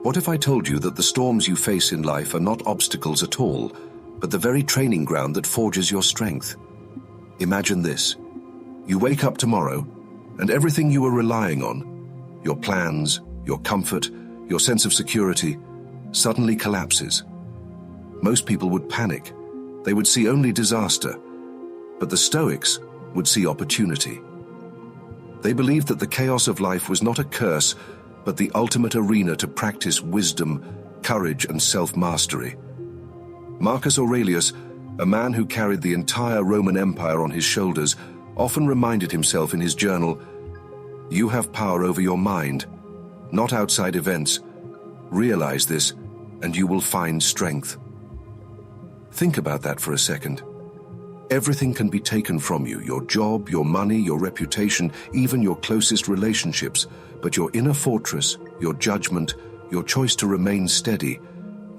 What if I told you that the storms you face in life are not obstacles at all, but the very training ground that forges your strength? Imagine this. You wake up tomorrow, and everything you were relying on, your plans, your comfort, your sense of security, suddenly collapses. Most people would panic. They would see only disaster. But the Stoics would see opportunity. They believed that the chaos of life was not a curse, but the ultimate arena to practice wisdom, courage, and self-mastery. Marcus Aurelius, a man who carried the entire Roman Empire on his shoulders, often reminded himself in his journal, "You have power over your mind, not outside events. Realize this, and you will find strength." Think about that for a second. Everything can be taken from you, your job, your money, your reputation, even your closest relationships, but your inner fortress, your judgment, your choice to remain steady,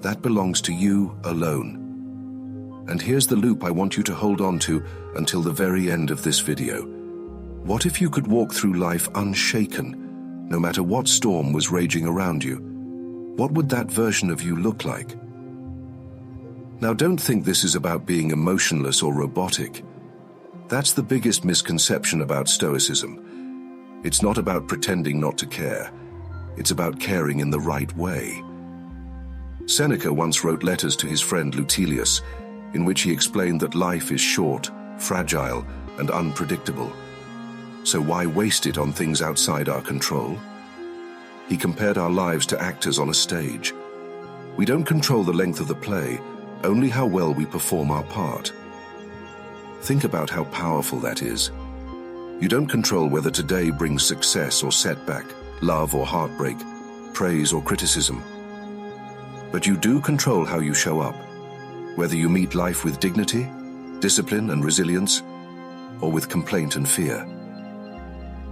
that belongs to you alone. And here's the loop I want you to hold on to until the very end of this video. What if you could walk through life unshaken, no matter what storm was raging around you? What would that version of you look like? Now, don't think this is about being emotionless or robotic. That's the biggest misconception about Stoicism. It's not about pretending not to care. It's about caring in the right way. Seneca once wrote letters to his friend Lucilius, in which he explained that life is short, fragile, and unpredictable. So why waste it on things outside our control? He compared our lives to actors on a stage. We don't control the length of the play, only how well we perform our part. Think about how powerful that is. You don't control whether today brings success or setback, love or heartbreak, praise or criticism. But you do control how you show up, whether you meet life with dignity, discipline and resilience, or with complaint and fear.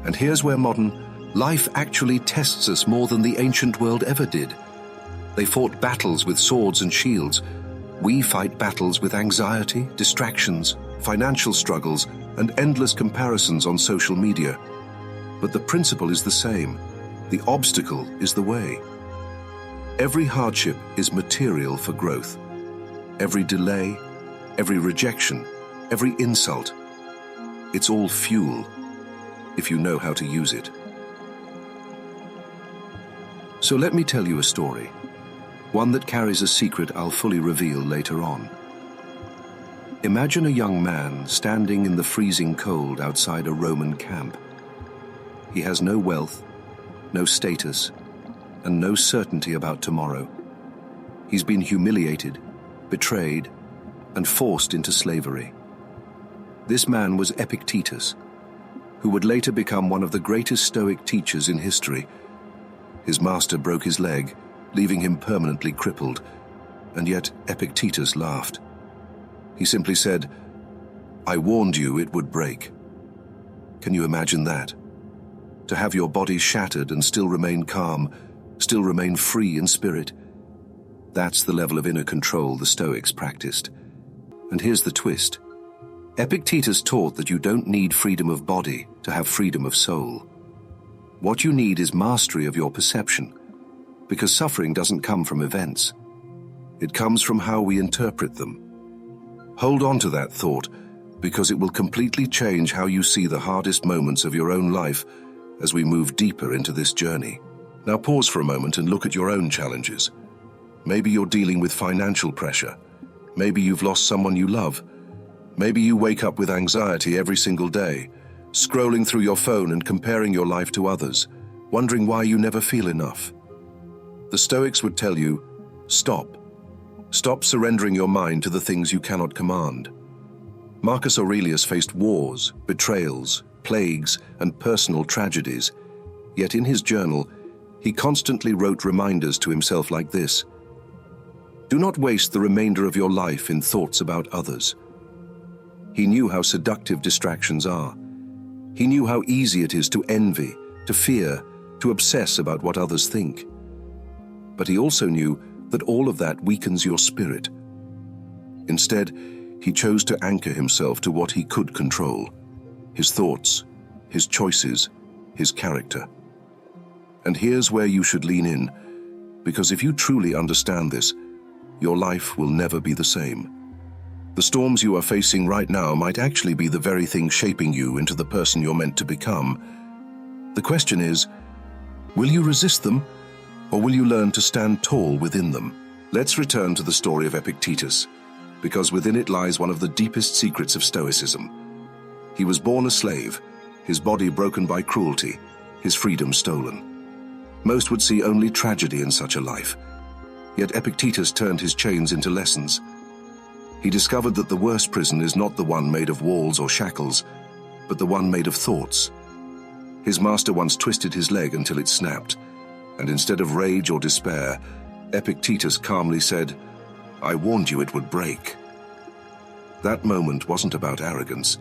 And here's where modern life actually tests us more than the ancient world ever did. They fought battles with swords and shields. We fight battles with anxiety, distractions, financial struggles, and endless comparisons on social media. But the principle is the same. The obstacle is the way. Every hardship is material for growth. Every delay, every rejection, every insult, it's all fuel if you know how to use it. So let me tell you a story. One that carries a secret I'll fully reveal later on. Imagine a young man standing in the freezing cold outside a Roman camp. He has no wealth, no status, and no certainty about tomorrow. He's been humiliated, betrayed, and forced into slavery. This man was Epictetus, who would later become one of the greatest Stoic teachers in history. His master broke his leg, leaving him permanently crippled, and yet Epictetus laughed. He simply said, "I warned you it would break." Can you imagine that? To have your body shattered and still remain calm, still remain free in spirit. That's the level of inner control the Stoics practiced. And here's the twist. Epictetus taught that you don't need freedom of body to have freedom of soul. What you need is mastery of your perception, because suffering doesn't come from events. It comes from how we interpret them. Hold on to that thought, because it will completely change how you see the hardest moments of your own life as we move deeper into this journey. Now pause for a moment and look at your own challenges. Maybe you're dealing with financial pressure. Maybe you've lost someone you love. Maybe you wake up with anxiety every single day, scrolling through your phone and comparing your life to others, wondering why you never feel enough. The Stoics would tell you, stop. Stop surrendering your mind to the things you cannot command. Marcus Aurelius faced wars, betrayals, plagues, and personal tragedies. Yet in his journal, he constantly wrote reminders to himself like this: do not waste the remainder of your life in thoughts about others. He knew how seductive distractions are. He knew how easy it is to envy, to fear, to obsess about what others think. But he also knew that all of that weakens your spirit. Instead, he chose to anchor himself to what he could control: his thoughts, his choices, his character. And here's where you should lean in, because if you truly understand this, your life will never be the same. The storms you are facing right now might actually be the very thing shaping you into the person you're meant to become. The question is, will you resist them, or will you learn to stand tall within them? Let's return to the story of Epictetus, because within it lies one of the deepest secrets of Stoicism. He was born a slave, his body broken by cruelty, his freedom stolen. Most would see only tragedy in such a life, yet Epictetus turned his chains into lessons. He discovered that the worst prison is not the one made of walls or shackles, but the one made of thoughts. His master once twisted his leg until it snapped, and instead of rage or despair, Epictetus calmly said, "I warned you it would break." That moment wasn't about arrogance.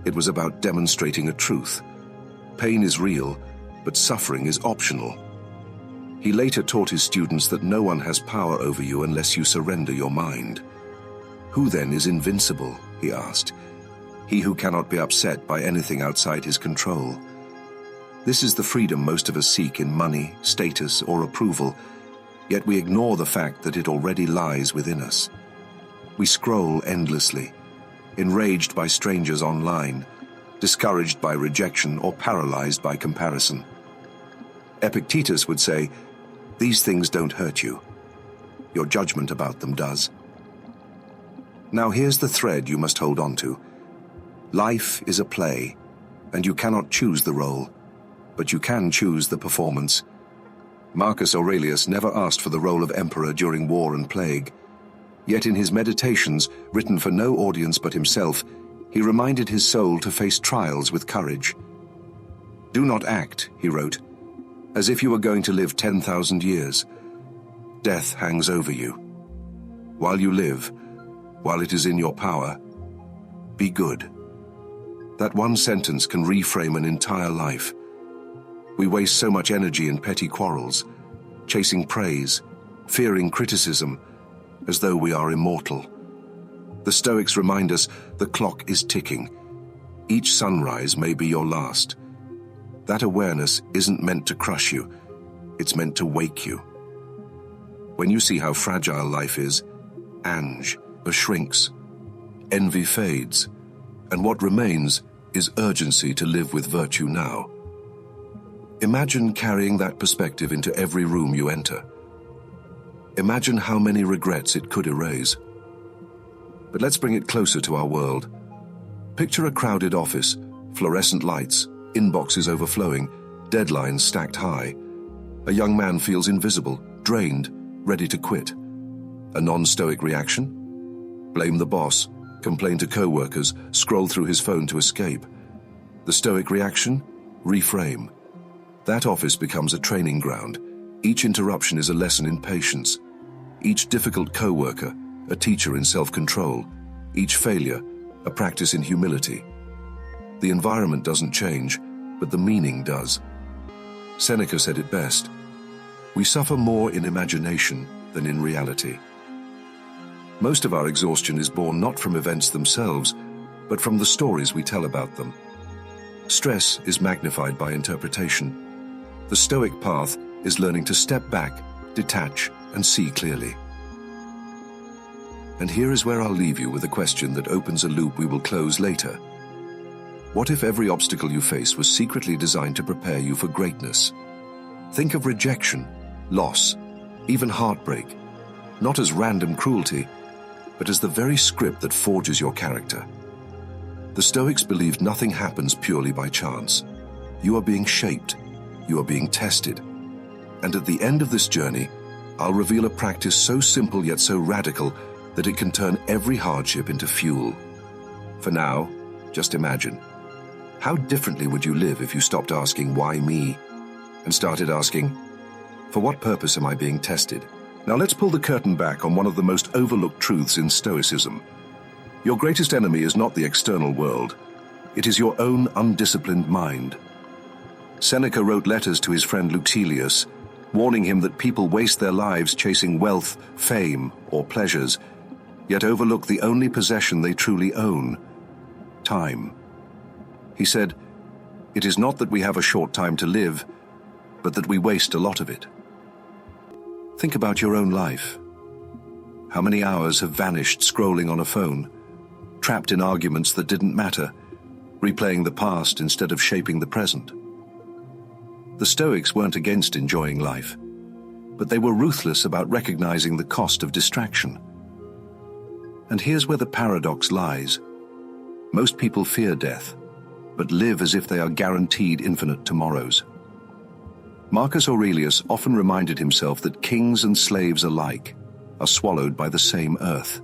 It was about demonstrating a truth. Pain is real, but suffering is optional. He later taught his students that no one has power over you unless you surrender your mind. Who then is invincible, he asked. He who cannot be upset by anything outside his control. This is the freedom most of us seek in money, status, or approval, yet we ignore the fact that it already lies within us. We scroll endlessly, enraged by strangers online, discouraged by rejection, or paralyzed by comparison. Epictetus would say, "These things don't hurt you. Your judgment about them does." Now here's the thread you must hold on to. Life is a play, and you cannot choose the role, but you can choose the performance. Marcus Aurelius never asked for the role of emperor during war and plague. Yet in his meditations, written for no audience but himself, he reminded his soul to face trials with courage. "Do not act," he wrote, "as if you were going to live 10,000 years. Death hangs over you. While you live, while it is in your power, be good." That one sentence can reframe an entire life. We waste so much energy in petty quarrels, chasing praise, fearing criticism, as though we are immortal. The Stoics remind us the clock is ticking. Each sunrise may be your last. That awareness isn't meant to crush you, it's meant to wake you. When you see how fragile life is, anger shrinks, envy fades, and what remains is urgency to live with virtue now. Imagine carrying that perspective into every room you enter. Imagine how many regrets it could erase. But let's bring it closer to our world. Picture a crowded office, fluorescent lights, inboxes overflowing, deadlines stacked high. A young man feels invisible, drained, ready to quit. A non-stoic reaction? Blame the boss, complain to co-workers, scroll through his phone to escape. The stoic reaction? Reframe. That office becomes a training ground. Each interruption is a lesson in patience. Each difficult co-worker, a teacher in self-control. Each failure, a practice in humility. The environment doesn't change, but the meaning does. Seneca said it best, "We suffer more in imagination than in reality." Most of our exhaustion is born not from events themselves, but from the stories we tell about them. Stress is magnified by interpretation. The Stoic path is learning to step back, detach, and see clearly. And here is where I'll leave you with a question that opens a loop we will close later. What if every obstacle you face was secretly designed to prepare you for greatness? Think of rejection, loss, even heartbreak, not as random cruelty, but as the very script that forges your character. The Stoics believed nothing happens purely by chance. You are being shaped, you are being tested. And at the end of this journey, I'll reveal a practice so simple yet so radical that it can turn every hardship into fuel. For now, just imagine. How differently would you live if you stopped asking, "Why me?" and started asking, "For what purpose am I being tested?" Now let's pull the curtain back on one of the most overlooked truths in Stoicism. Your greatest enemy is not the external world. It is your own undisciplined mind. Seneca wrote letters to his friend Lucilius, warning him that people waste their lives chasing wealth, fame, or pleasures, yet overlook the only possession they truly own: time. He said, "It is not that we have a short time to live, but that we waste a lot of it." Think about your own life. How many hours have vanished scrolling on a phone, trapped in arguments that didn't matter, replaying the past instead of shaping the present? The Stoics weren't against enjoying life, but they were ruthless about recognizing the cost of distraction. And here's where the paradox lies. Most people fear death, but live as if they are guaranteed infinite tomorrows. Marcus Aurelius often reminded himself that kings and slaves alike are swallowed by the same earth.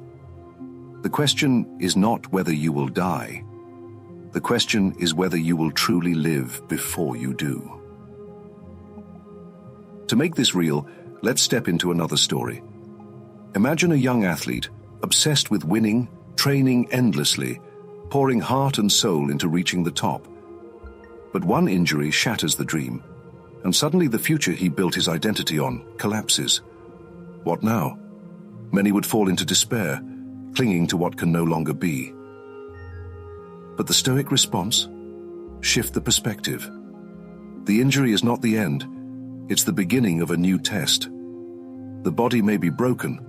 The question is not whether you will die. The question is whether you will truly live before you do. To make this real, let's step into another story. Imagine a young athlete, obsessed with winning, training endlessly, pouring heart and soul into reaching the top. But one injury shatters the dream, and suddenly the future he built his identity on collapses. What now? Many would fall into despair, clinging to what can no longer be. But the Stoic response? Shift the perspective. The injury is not the end, it's the beginning of a new test. The body may be broken,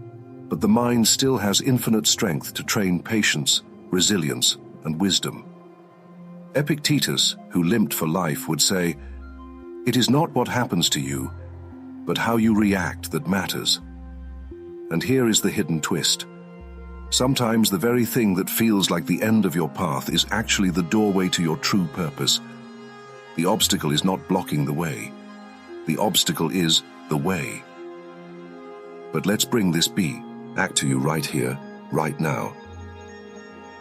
but the mind still has infinite strength to train patience, resilience, and wisdom. Epictetus, who limped for life, would say, "It is not what happens to you, but how you react that matters." And here is the hidden twist. Sometimes the very thing that feels like the end of your path is actually the doorway to your true purpose. The obstacle is not blocking the way. The obstacle is the way. But let's bring this back to you right here, right now.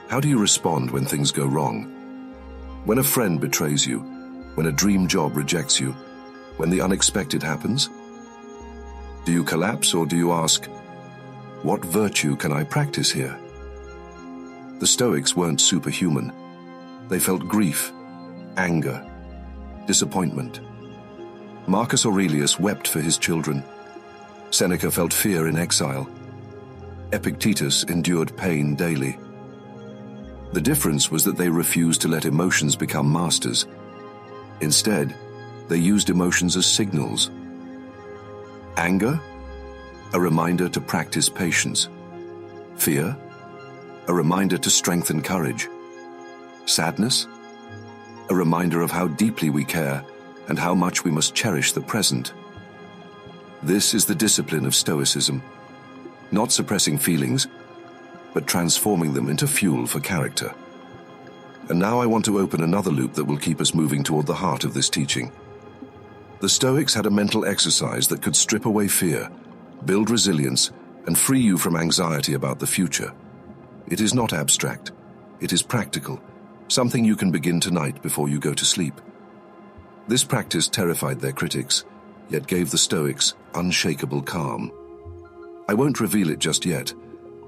How do you respond when things go wrong? When a friend betrays you, when a dream job rejects you, when the unexpected happens? Do you collapse, or do you ask, what virtue can I practice here? The Stoics weren't superhuman. They felt grief, anger, disappointment. Marcus Aurelius wept for his children. Seneca felt fear in exile. Epictetus endured pain daily. The difference was that they refused to let emotions become masters. Instead, they used emotions as signals. Anger? A reminder to practice patience. Fear? A reminder to strengthen courage. Sadness? A reminder of how deeply we care and how much we must cherish the present. This is the discipline of Stoicism, not suppressing feelings, but transforming them into fuel for character. And now I want to open another loop that will keep us moving toward the heart of this teaching. The Stoics had a mental exercise that could strip away fear, build resilience, and free you from anxiety about the future. It is not abstract. It is practical, something you can begin tonight before you go to sleep. This practice terrified their critics, yet gave the Stoics unshakable calm. I won't reveal it just yet,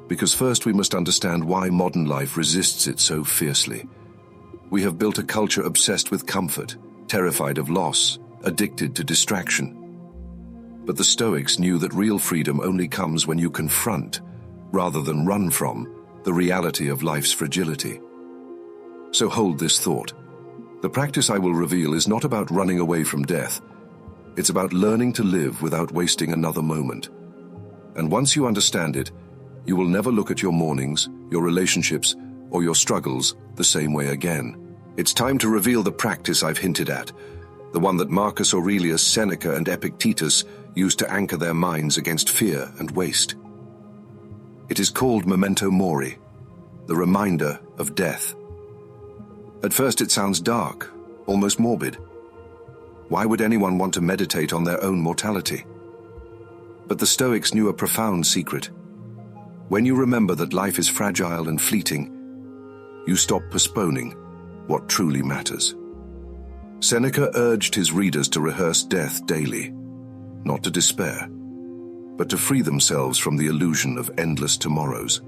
because first we must understand why modern life resists it so fiercely. We have built a culture obsessed with comfort, terrified of loss, addicted to distraction. But the Stoics knew that real freedom only comes when you confront, rather than run from, the reality of life's fragility. So hold this thought. The practice I will reveal is not about running away from death. It's about learning to live without wasting another moment. And once you understand it, you will never look at your mornings, your relationships, or your struggles the same way again. It's time to reveal the practice I've hinted at, the one that Marcus Aurelius, Seneca, and Epictetus used to anchor their minds against fear and waste. It is called memento mori, the reminder of death. At first it sounds dark, almost morbid. Why would anyone want to meditate on their own mortality? But the Stoics knew a profound secret. When you remember that life is fragile and fleeting, you stop postponing what truly matters. Seneca urged his readers to rehearse death daily, not to despair, but to free themselves from the illusion of endless tomorrows.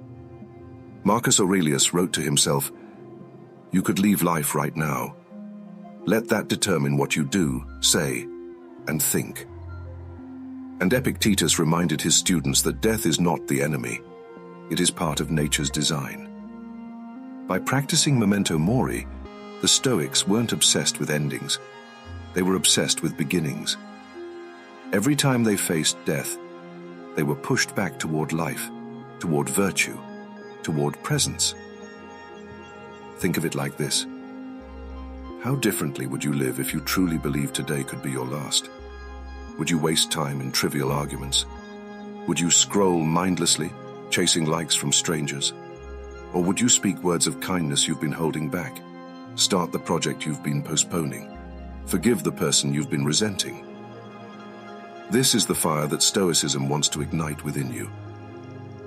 Marcus Aurelius wrote to himself, "You could leave life right now. Let that determine what you do, say, and think." And Epictetus reminded his students that death is not the enemy. It is part of nature's design. By practicing memento mori, the Stoics weren't obsessed with endings. They were obsessed with beginnings. Every time they faced death, They were pushed back toward life, toward virtue, toward presence. Think of it like this. How differently would you live if you truly believed today could be your last? Would you waste time in trivial arguments? Would you scroll mindlessly, chasing likes from strangers? Or would you speak words of kindness you've been holding back? Start the project you've been postponing? Forgive the person you've been resenting? This is the fire that Stoicism wants to ignite within you.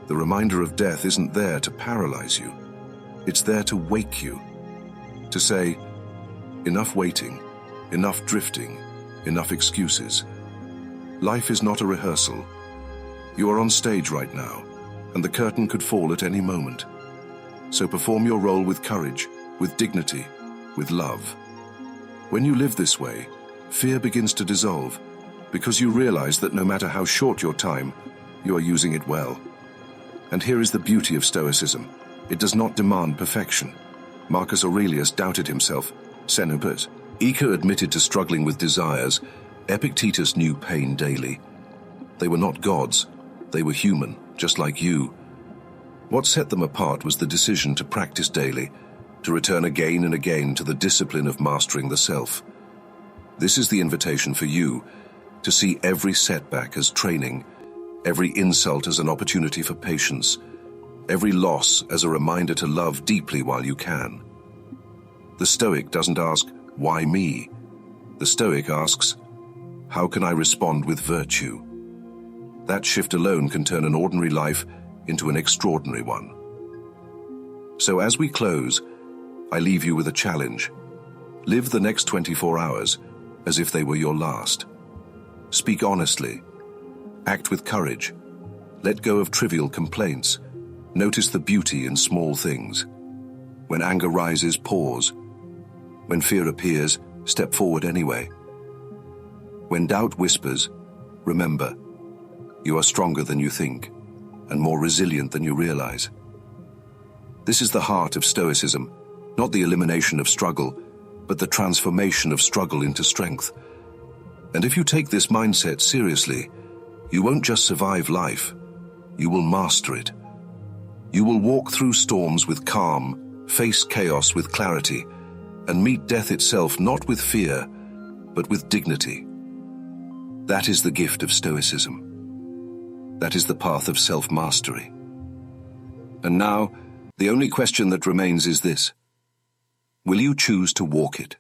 The reminder of death isn't there to paralyze you. It's there to wake you, to say, enough waiting, enough drifting, enough excuses. Life is not a rehearsal. You are on stage right now, and the curtain could fall at any moment. So perform your role with courage, with dignity, with love. When you live this way, fear begins to dissolve, because you realize that no matter how short your time, you are using it well. And here is the beauty of Stoicism. It does not demand perfection. Marcus Aurelius doubted himself. Xenophon admitted to struggling with desires. Epictetus knew pain daily. They were not gods. They were human, just like you. What set them apart was the decision to practice daily, to return again and again to the discipline of mastering the self. This is the invitation for you, to see every setback as training, every insult as an opportunity for patience, every loss as a reminder to love deeply while you can. The Stoic doesn't ask, why me? The Stoic asks, how can I respond with virtue? That shift alone can turn an ordinary life into an extraordinary one. So as we close, I leave you with a challenge. Live the next 24 hours as if they were your last. Speak honestly. Act with courage. Let go of trivial complaints. Notice the beauty in small things. When anger rises, pause. When fear appears, step forward anyway. When doubt whispers, remember, you are stronger than you think, and more resilient than you realize. This is the heart of Stoicism, not the elimination of struggle, but the transformation of struggle into strength. And if you take this mindset seriously, you won't just survive life, you will master it. You will walk through storms with calm, face chaos with clarity, and meet death itself not with fear, but with dignity. That is the gift of Stoicism. That is the path of self-mastery. And now, the only question that remains is this: will you choose to walk it?